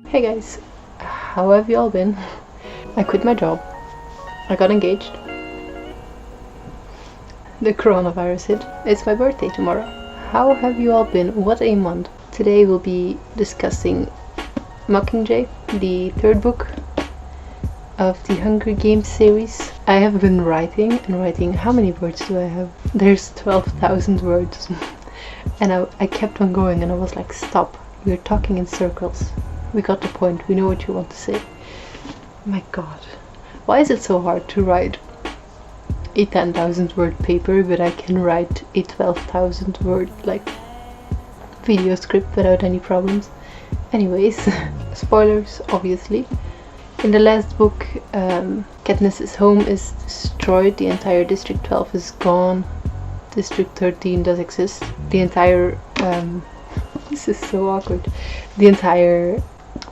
Hey guys, how have you all been? I quit my job. I got engaged. The coronavirus hit. It's my birthday tomorrow. How have you all been? What a month. Today we'll be discussing Mockingjay, the third book of the Hunger Games series. I have been writing and writing. How many words do I have? There's 12,000 words. And I kept on going and I was like, stop, we're talking in circles. We got the point, we know what you want to say. My god, why is it so hard to write a 10,000 word paper, but I can write a 12,000 word like video script without any problems? Anyways, spoilers obviously. In the last book, Katniss's home is destroyed, the entire District 12 is gone, District 13 does exist, the entire, this is so awkward, the entire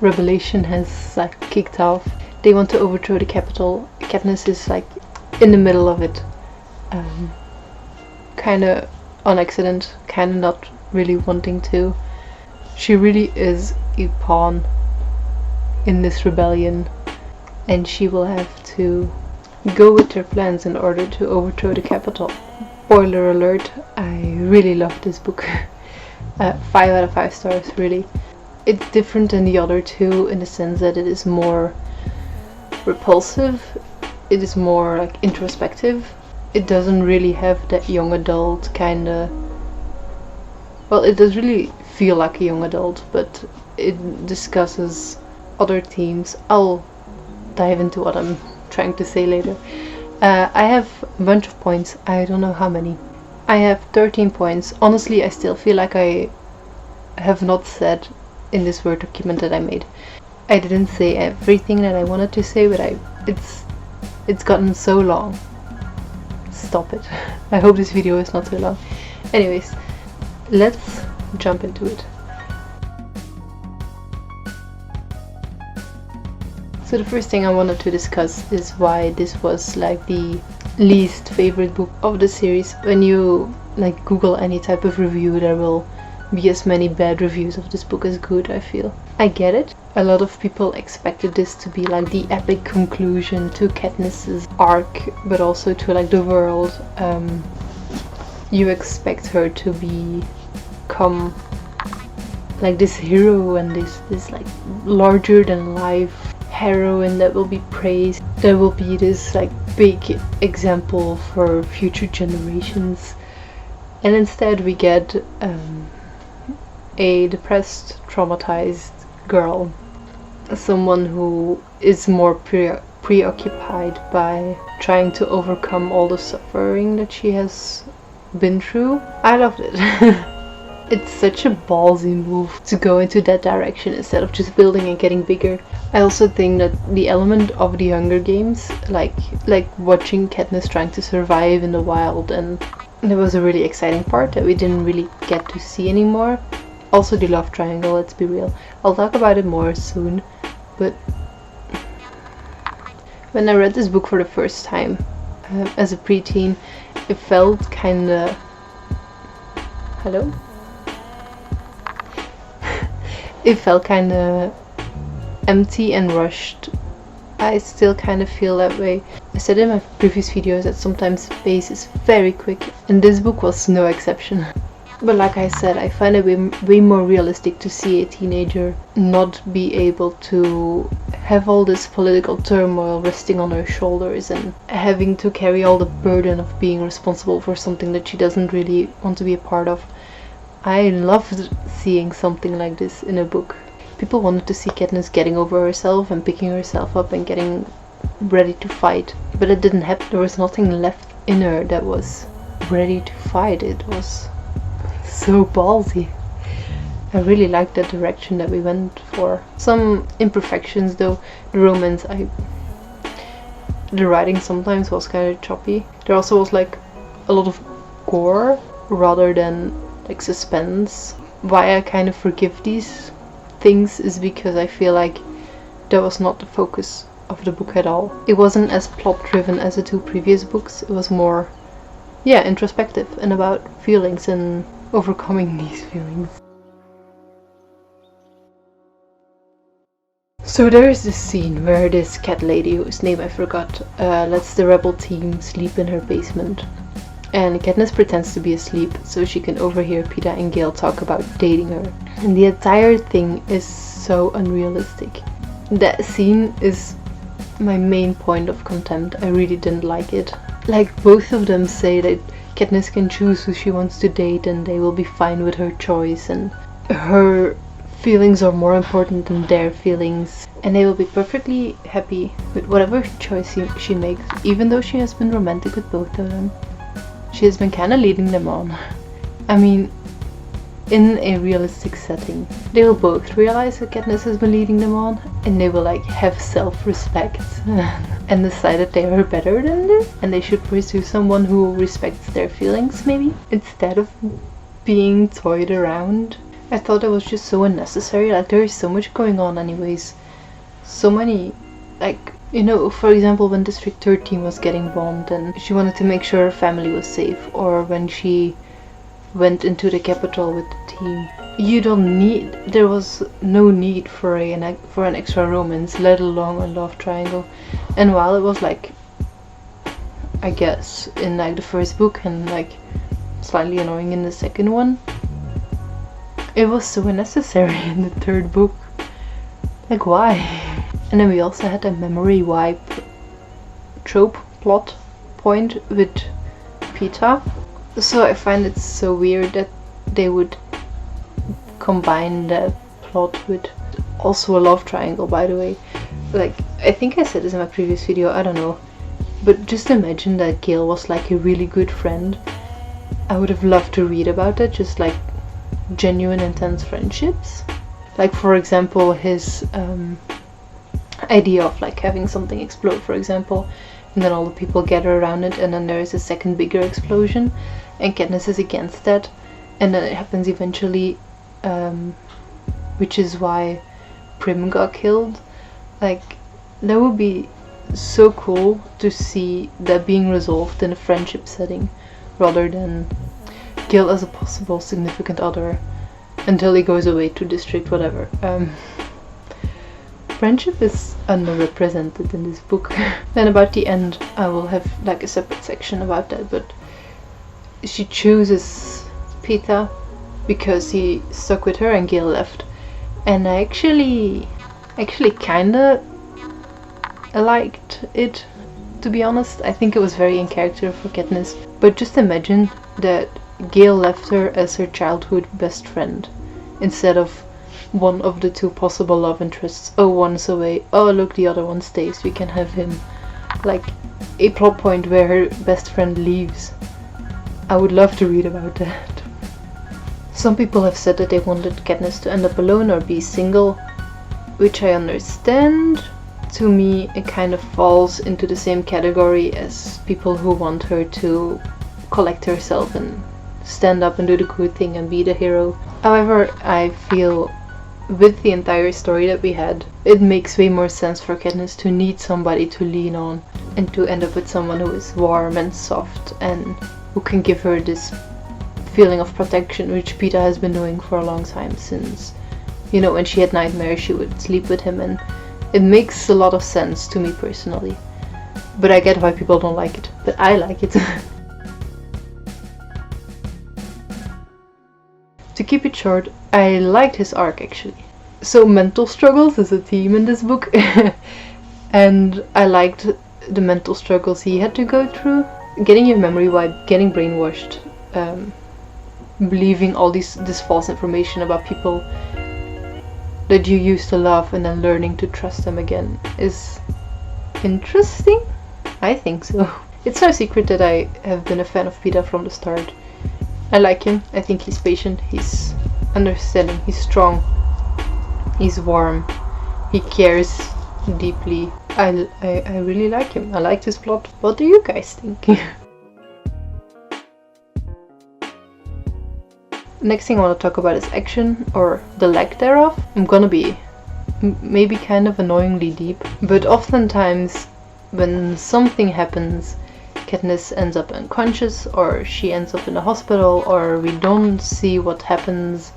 rebellion has like kicked off. They want to overthrow the capital. Katniss is like in the middle of it, kinda on accident, kinda not really wanting to. She really is a pawn in this rebellion, and she will have to go with her plans in order to overthrow the capital. Spoiler alert, I really love this book. 5 out of 5 stars, really. It's different than the other two in the sense that it is more repulsive, it is more like introspective. It doesn't really have that young adult kinda... Well, it does really feel like a young adult, but it discusses other themes. I'll dive into what I'm trying to say later. I have a bunch of points, I don't know how many. I have 13 points. Honestly, I still feel like I have not said in this Word document that I made. I didn't say everything that I wanted to say, but it's gotten so long. Stop it. I hope this video is not too long. Anyways, let's jump into it. So the first thing I wanted to discuss is why this was like the least favorite book of the series. When you like Google any type of review, there will be as many bad reviews of this book as good, I feel. I get it. A lot of people expected this to be like the epic conclusion to Katniss's arc, but also to like the world. You expect her to become like this hero and this like larger than life heroine that will be praised. There will be this like big example for future generations, and instead we get a depressed, traumatized girl, someone who is more preoccupied by trying to overcome all the suffering that she has been through. I loved it. It's such a ballsy move to go into that direction instead of just building and getting bigger. I also think that the element of the Hunger Games, like watching Katniss trying to survive in the wild, and there was a really exciting part that we didn't really get to see anymore. Also the love triangle, let's be real. I'll talk about it more soon, but when I read this book for the first time as a preteen, it felt kinda... Hello? It felt kinda empty and rushed. I still kind of feel that way. I said in my previous videos that sometimes the pace is very quick, and this book was no exception. But like I said, I find it way more realistic to see a teenager not be able to have all this political turmoil resting on her shoulders and having to carry all the burden of being responsible for something that she doesn't really want to be a part of. I loved seeing something like this in a book. People wanted to see Katniss getting over herself and picking herself up and getting ready to fight, but it didn't happen. There was nothing left in her that was ready to fight. It was so ballsy. I really liked the direction that we went for. Some imperfections though. The romance, the writing sometimes was kind of choppy. There also was like a lot of gore rather than like suspense. Why I kind of forgive these things is because I feel like that was not the focus of the book at all. It wasn't as plot driven as the two previous books. It was more, yeah, introspective and about feelings and overcoming these feelings. So there is this scene where this cat lady, whose name I forgot, lets the rebel team sleep in her basement. And Katniss pretends to be asleep so she can overhear Peeta and Gale talk about dating her. And the entire thing is so unrealistic. That scene is my main point of contempt. I really didn't like it. Like, both of them say that Katniss can choose who she wants to date and they will be fine with her choice, and her feelings are more important than their feelings, and they will be perfectly happy with whatever choice she makes, even though she has been romantic with both of them. She has been kind of leading them on. I mean, in a realistic setting, they will both realize that Katniss has been leading them on, and they will like have self-respect and decide that they are better than this, and they should pursue someone who respects their feelings, maybe, instead of being toyed around. I thought it was just so unnecessary. Like, there is so much going on anyways. So many, like, you know, for example, when District 13 was getting bombed and she wanted to make sure her family was safe, or when she went into the capital with the team. You don't need, there was no need for an extra romance, let alone a love triangle. And while it was like, I guess, in like the first book and like slightly annoying in the second one, it was so unnecessary in the third book. Like, why? And then we also had a memory wipe trope plot point with Peeta. So I find it so weird that they would combine that plot with also a love triangle, by the way. Like, I think I said this in my previous video, I don't know. But just imagine that Gale was like a really good friend. I would have loved to read about it, just like genuine intense friendships. Like, for example, his idea of like having something explode, for example, and then all the people gather around it, and then there is a second bigger explosion, and Katniss is against that, and then it happens eventually, which is why Prim got killed. Like, that would be so cool to see that being resolved in a friendship setting, rather than Gale as a possible significant other until he goes away to District whatever. Friendship is underrepresented in this book. Then about the end I will have like a separate section about that, but she chooses Peeta because he stuck with her and Gale left, and I actually kinda liked it, to be honest. I think it was very in character for Katniss, but just imagine that Gale left her as her childhood best friend instead of one of the two possible love interests. Oh, one's away, oh look, the other one stays, we can have him. Like, a plot point where her best friend leaves. I would love to read about that. Some people have said that they wanted Katniss to end up alone or be single, which I understand. To me, it kind of falls into the same category as people who want her to collect herself and stand up and do the good thing and be the hero. However, I feel with the entire story that we had, it makes way more sense for Katniss to need somebody to lean on and to end up with someone who is warm and soft and who can give her this feeling of protection, which Peeta has been doing for a long time. Since, you know, when she had nightmares she would sleep with him, and it makes a lot of sense to me personally. But I get why people don't like it, but I like it. To keep it short, I liked his arc actually. So mental struggles is a theme in this book, and I liked the mental struggles he had to go through. Getting your memory wiped, getting brainwashed, believing all this false information about people that you used to love, and then learning to trust them again is interesting. I think so. It's no secret that I have been a fan of Peeta from the start. I like him. I think he's patient, he's understanding, he's strong, he's warm, he cares deeply. I really like him. I liked his plot. What do you guys think? Next thing I want to talk about is action, or the lack thereof. I'm gonna be maybe kind of annoyingly deep, but oftentimes when something happens, Katniss ends up unconscious, or she ends up in the hospital, or we don't see what happens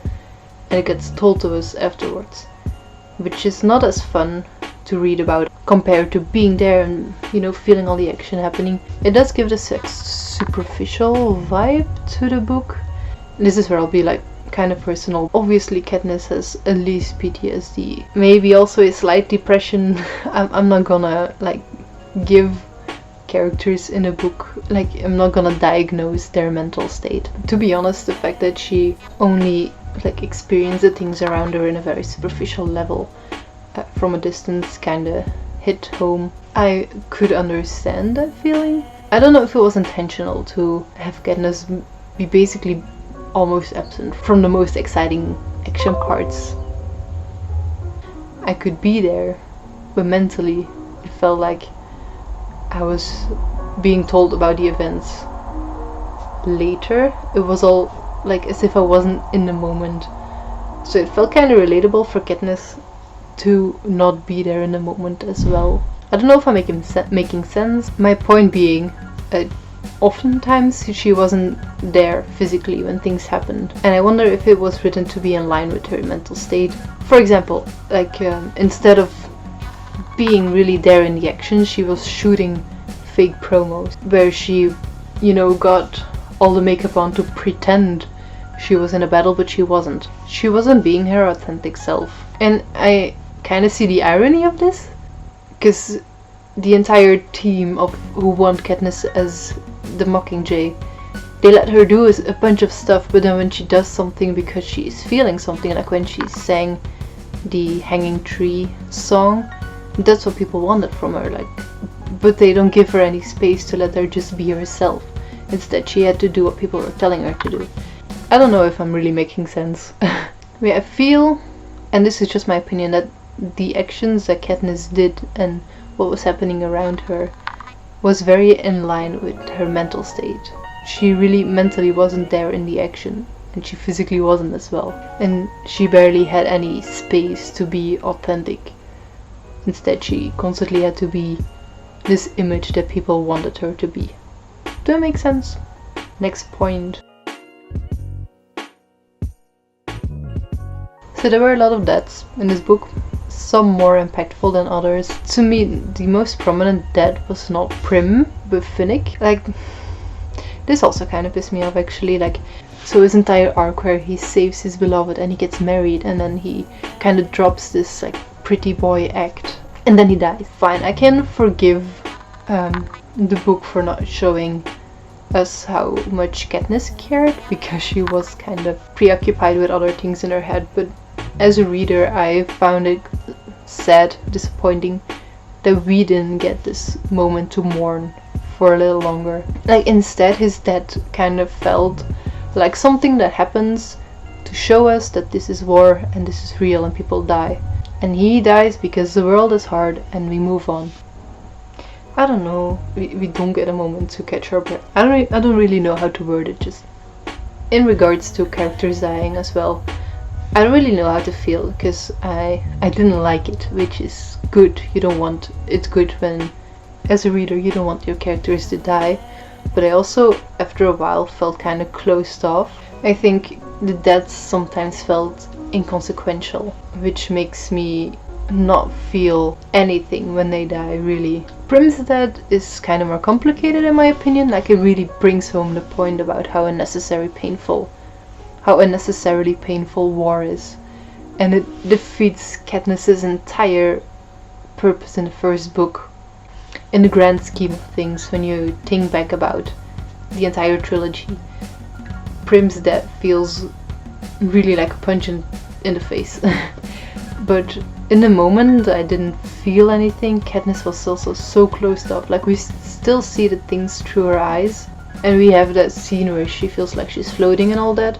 and it gets told to us afterwards, which is not as fun to read about compared to being there and, you know, feeling all the action happening. It does give this superficial vibe to the book. This is where I'll be like kind of personal. Obviously Katniss has at least PTSD, maybe also a slight depression. I'm not gonna like give characters in a book, like I'm not gonna diagnose their mental state. To be honest, the fact that she only like experienced the things around her in a very superficial level from a distance kind of hit home. I could understand that feeling. I don't know if it was intentional to have Katniss be basically almost absent from the most exciting action parts. I could be there, but mentally it felt like I was being told about the events later. It was all like as if I wasn't in the moment. So it felt kind of relatable for Katniss to not be there in the moment as well. I don't know if I'm making sense. My point being, oftentimes she wasn't there physically when things happened, and I wonder if it was written to be in line with her mental state. For example, like instead of being really there in the action, she was shooting fake promos where she, you know, got all the makeup on to pretend she was in a battle, but she wasn't. She wasn't being her authentic self. And I kind of see the irony of this, because the entire team of who want Katniss as the Mockingjay, they let her do a bunch of stuff, but then when she does something because she is feeling something, like when she sang the Hanging Tree song, that's what people wanted from her, like, but they don't give her any space to let her just be herself. Instead, she had to do what people were telling her to do. I don't know if I'm really making sense. I mean, I feel, and this is just my opinion, that the actions that Katniss did and what was happening around her was very in line with her mental state. She really mentally wasn't there in the action, and she physically wasn't as well. And she barely had any space to be authentic. Instead, she constantly had to be this image that people wanted her to be. Does that make sense? Next point. So there were a lot of deaths in this book, some more impactful than others. To me, the most prominent death was not Prim, but Finnick. Like, this also kind of pissed me off actually. Like, so his entire arc where he saves his beloved and he gets married, and then he kind of drops this like pretty boy act, and then he dies. Fine, I can forgive the book for not showing us how much Katniss cared, because she was kind of preoccupied with other things in her head, but as a reader I found it sad, disappointing that we didn't get this moment to mourn for a little longer. Like, instead his death kind of felt like something that happens to show us that this is war and this is real and people die. And he dies because the world is hard and we move on. I don't know, we don't get a moment to catch our breath. I don't really know how to word it. Just in regards to characters dying as well, I don't really know how to feel, because I didn't like it, which is good. You don't want, it's good when as a reader you don't want your characters to die, but I also after a while felt kind of closed off. I think the deaths sometimes felt inconsequential, which makes me not feel anything when they die, really. Prim's death is kind of more complicated in my opinion. Like, it really brings home the point about how unnecessarily painful war is, and it defeats Katniss's entire purpose in the first book in the grand scheme of things. When you think back about the entire trilogy, Prim's death feels really like a punch in the face. But in the moment I didn't feel anything. Katniss was also so closed off. Like, we still see the things through her eyes, and we have that scene where she feels like she's floating and all that,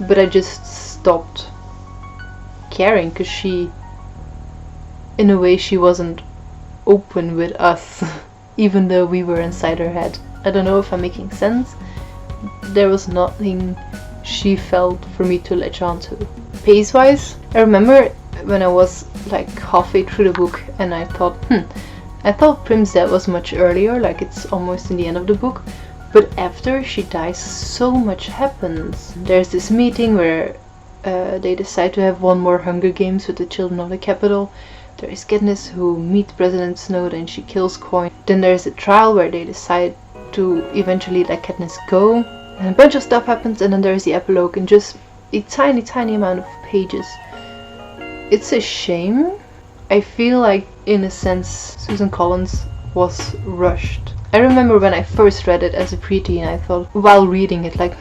but I just stopped caring, because she, in a way, she wasn't open with us even though we were inside her head. I don't know if I'm making sense. There was nothing she felt for me to latch on to. Pace wise, I remember when I was like halfway through the book and I thought Prim's death was much earlier, like it's almost in the end of the book, but after she dies so much happens. There's this meeting where they decide to have one more Hunger Games with the children of the capital. There is Katniss who meets President Snow, then she kills Coin. Then there's a trial where they decide to eventually let Katniss go. And a bunch of stuff happens, and then there's the epilogue in just a tiny, tiny amount of pages. It's a shame. I feel like, in a sense, Susan Collins was rushed. I remember when I first read it as a preteen, I thought, while reading it, like,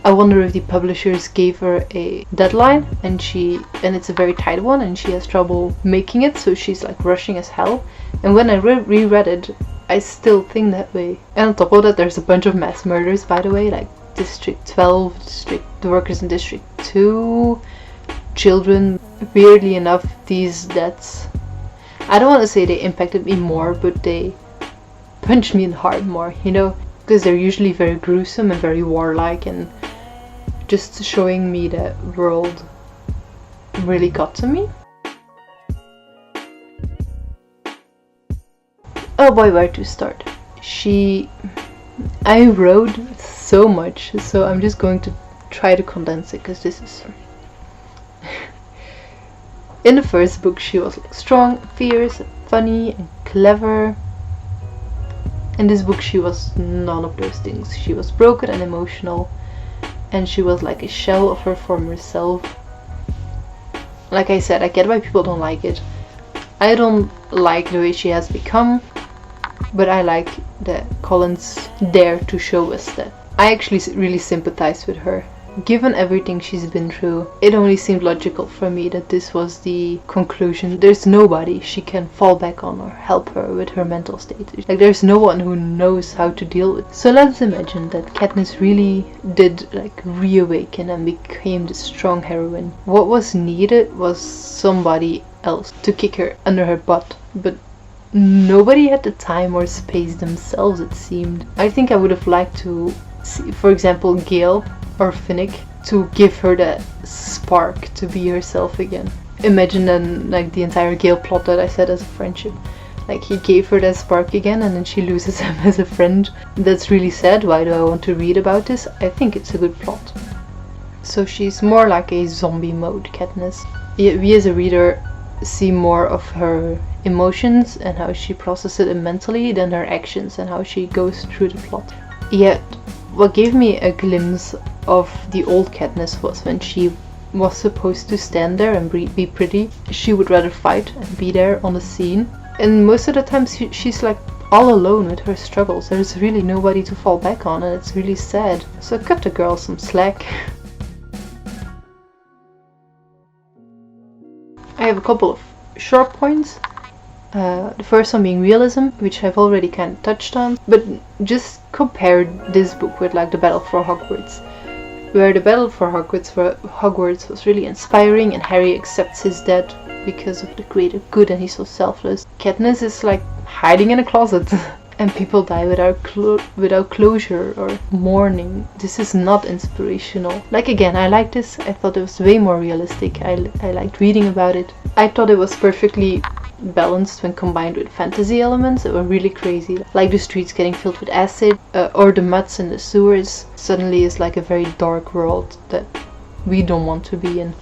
I wonder if the publishers gave her a deadline and it's a very tight one and she has trouble making it, so she's like rushing as hell. And when I reread it, I still think that way. And on top of that, there's a bunch of mass murders, by the way, like District 12, the workers in District 2, children. Weirdly enough, these deaths, I don't want to say they impacted me more, but they punched me in the heart more, you know, because they're usually very gruesome and very warlike, and just showing me that world really got to me. Oh boy, where to start? I wrote so much, so I'm just going to try to condense it, because this is in the first book she was like strong, fierce, funny and clever. In this book she was none of those things. She was broken and emotional, and she was like a shell of her former self. Like I said, I get why people don't like it. I don't like the way she has become, but I like that Collins dared to show us that. I actually really sympathize with her. Given everything she's been through, it only seemed logical for me that this was the conclusion. There's nobody she can fall back on or help her with her mental state. Like, there's no one who knows how to deal with it. So let's imagine that Katniss really did like reawaken and became the strong heroine. What was needed was somebody else to kick her under her butt, but nobody had the time or space themselves, it seemed. I think I would have liked to see, for example, Gale or Finnick, to give her that spark to be herself again. Imagine then like the entire Gale plot that I said as a friendship. Like, he gave her that spark again and then she loses him as a friend. That's really sad. Why do I want to read about this? I think it's a good plot. So she's more like a zombie mode Katniss. We as a reader see more of her emotions and how she processes it mentally than her actions and how she goes through the plot. Yet what gave me a glimpse of the old Katniss was when she was supposed to stand there and be pretty. She would rather fight and be there on the scene. And most of the time she's like all alone with her struggles. There's really nobody to fall back on, and it's really sad. So cut the girl some slack. I have a couple of short points. The first one being realism, which I've already kind of touched on, but just compare this book with like the Battle for Hogwarts, where the Battle for Hogwarts was really inspiring and Harry accepts his death because of the greater good and he's so selfless. Katniss is like hiding in a closet and people die without closure or mourning. This is not inspirational. Like, again, I like this. I thought it was way more realistic. I liked reading about it. I thought it was perfectly balanced when combined with fantasy elements that were really crazy, like the streets getting filled with acid, or the muds in the sewers suddenly is like a very dark world that we don't want to be in.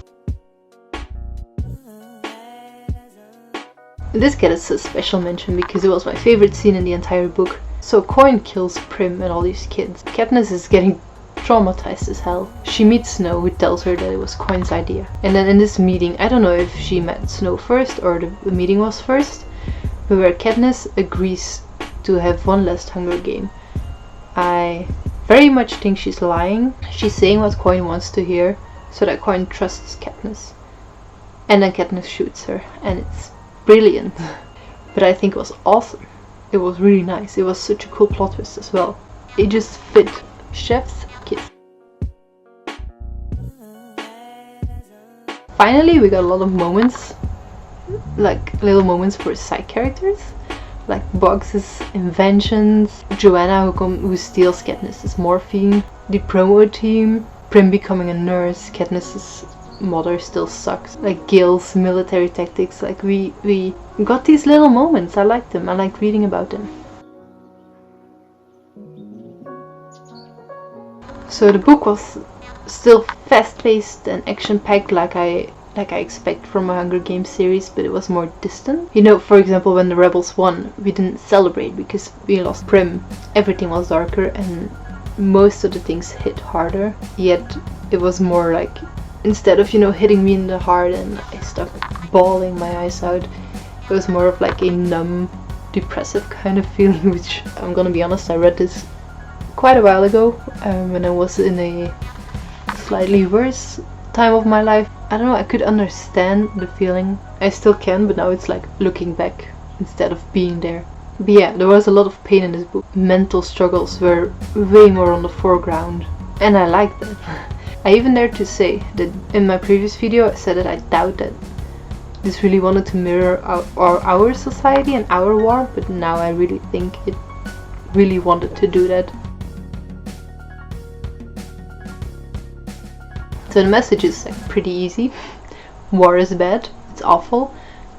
This gets a special mention because it was my favorite scene in the entire book. So Coin kills Prim and all these kids. Katniss is getting traumatized as hell. She meets Snow, who tells her that it was Coin's idea. And then in this meeting, I don't know if she met Snow first or the meeting was first, but where Katniss agrees to have one last Hunger Game. I very much think she's lying. She's saying what Coin wants to hear so that Coin trusts Katniss. And then Katniss shoots her, and it's brilliant. But I think it was awesome. It was really nice. It was such a cool plot twist as well. It just fit. Chef's kiss. Finally, we got a lot of moments, like little moments for side characters, like Boggs's inventions, Joanna who steals Katniss's morphine, the promo team, Prim becoming a nurse, Katniss's mother still sucks, like Gale's military tactics. Like, we got these little moments. I liked them. I like reading about them. So the book was still fast-paced and action-packed like I like I expect from a Hunger Games series, but it was more distant. You know, for example, when the rebels won, we didn't celebrate because we lost Prim. Everything was darker and most of the things hit harder. Yet it was more like, instead of, you know, hitting me in the heart and I stuck bawling my eyes out, it was more of like a numb, depressive kind of feeling, which I'm gonna be honest, I read this quite a while ago when I was in a slightly worse time of my life. I don't know, I could understand the feeling. I still can, but now it's like looking back instead of being there. But yeah, there was a lot of pain in this book. Mental struggles were way more on the foreground, and I liked that. I even dared to say that in my previous video I said that I doubt that this really wanted to mirror our society and our war, but now I really think it really wanted to do that. So the message is like pretty easy. War is bad, it's awful,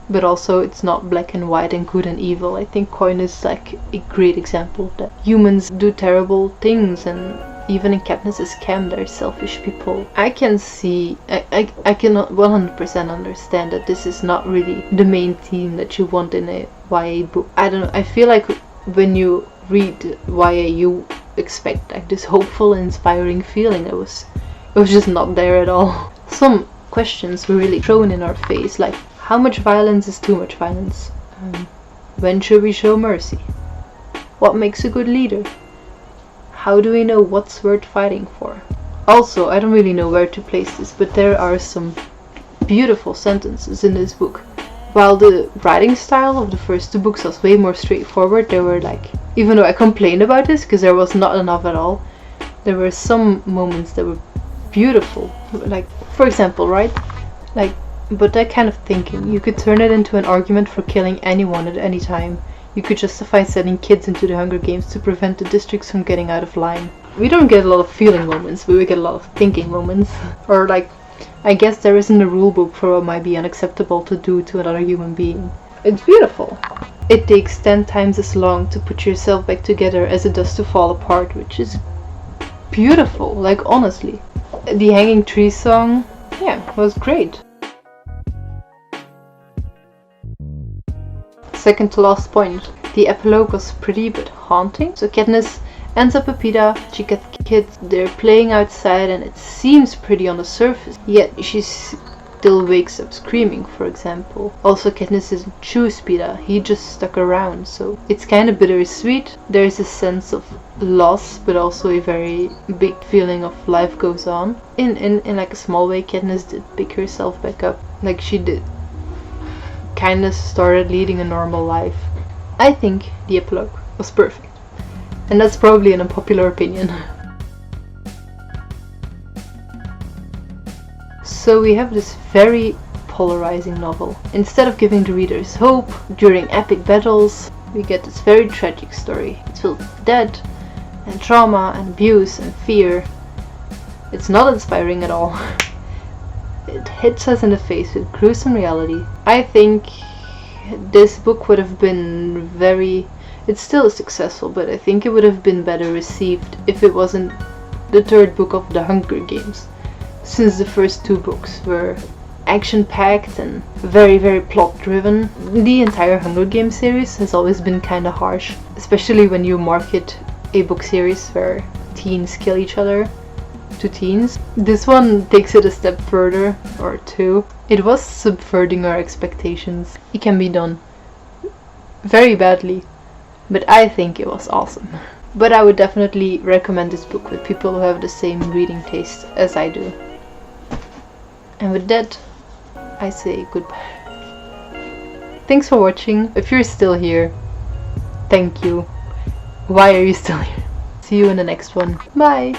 but also it's not black and white and good and evil. I think Coin is like a great example that humans do terrible things, and even in Katniss's camp they're selfish people. I can see, I cannot 100% understand that this is not really the main theme that you want in a YA book. I don't know, I feel like when you read YA you expect like this hopeful, inspiring feeling. It was just not there at all. Some questions were really thrown in our face, like how much violence is too much violence? When should we show mercy? What makes a good leader? How do we know what's worth fighting for? Also, I don't really know where to place this, but there are some beautiful sentences in this book. While the writing style of the first two books was way more straightforward, there were like, even though I complained about this because there was not enough at all, there were some moments that were beautiful. Like, for example, right? Like, but that kind of thinking, you could turn it into an argument for killing anyone at any time. You could justify sending kids into the Hunger Games to prevent the districts from getting out of line. We don't get a lot of feeling moments, but we get a lot of thinking moments. Or like, I guess there isn't a rule book for what might be unacceptable to do to another human being. It's beautiful. It takes 10 times as long to put yourself back together as it does to fall apart, which is beautiful, like honestly. The Hanging Tree song, yeah, was great. Second to last point, the epilogue was pretty but haunting. So Katniss ends up with Peeta, she gets kids, they're playing outside and it seems pretty on the surface, yet she still wakes up screaming, for example. Also, Katniss doesn't choose Peeta, he just stuck around, so it's kind of bittersweet. There's a sense of loss, but also a very big feeling of life goes on. In like a small way, Katniss did pick herself back up, like she did. Kind of started leading a normal life. I think the epilogue was perfect, and that's probably an unpopular opinion. So we have this very polarizing novel. Instead of giving the readers hope during epic battles, we get this very tragic story. It's filled with death and trauma and abuse and fear. It's not inspiring at all. It hits us in the face with gruesome reality. I think this book would have been it's still successful, but I think it would have been better received if it wasn't the third book of the Hunger Games, since the first two books were action-packed and very, very plot-driven. The entire Hunger Games series has always been kinda harsh, especially when you market a book series where teens kill each other to teens. This one takes it a step further, or two. It was subverting our expectations. It can be done very badly, but I think it was awesome. But I would definitely recommend this book with people who have the same reading taste as I do. And with that, I say goodbye. Thanks for watching. If you're still here, thank you. Why are you still here? See you in the next one. Bye!